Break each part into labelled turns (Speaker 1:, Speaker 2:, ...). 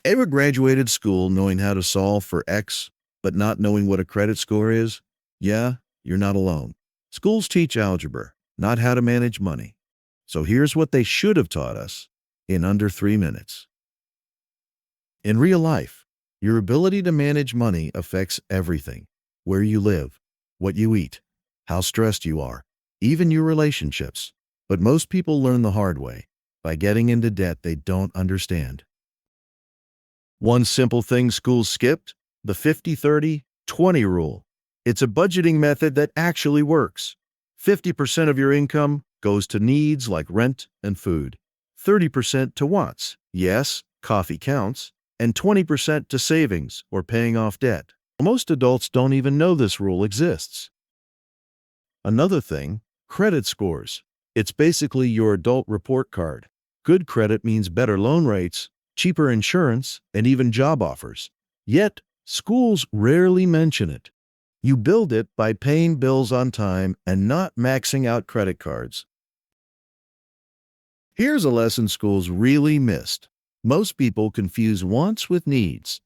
Speaker 1: Ever graduated school knowing how to solve for X, but not knowing what a credit score is? Yeah, you're not alone. Schools teach algebra, not how to manage money. So here's what they should have taught us in under 3 minutes. In real life, your ability to manage money affects everything: where you live, what you eat, how stressed you are, even your relationships. But most people learn the hard way, by getting into debt they don't understand. One simple thing schools skipped: the 50-30-20 rule. It's a budgeting method that actually works. 50% of your income goes to needs like rent and food, 30% to wants, yes, coffee counts, and 20% to savings or paying off debt. Most adults don't even know this rule exists. Another thing, credit scores. It's basically your adult report card. Good credit means better loan rates, cheaper insurance, and even job offers. Yet, schools rarely mention it. You build it by paying bills on time and not maxing out credit cards. Here's a lesson schools really missed. Most people confuse wants with needs.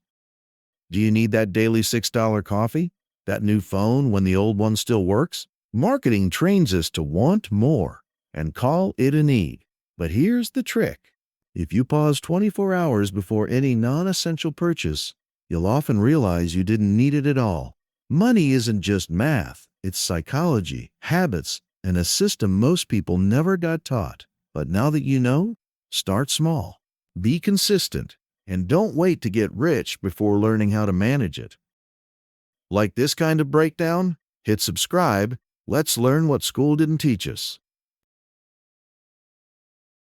Speaker 1: Do you need that daily $6 coffee? That new phone when the old one still works? Marketing trains us to want more and call it a need. But here's the trick. If you pause 24 hours before any non-essential purchase, you'll often realize you didn't need it at all. Money isn't just math, it's psychology, habits, and a system most people never got taught. But now that you know, start small. Be consistent, and don't wait to get rich before learning how to manage it. Like this kind of breakdown? Hit subscribe. Let's learn what school didn't teach us.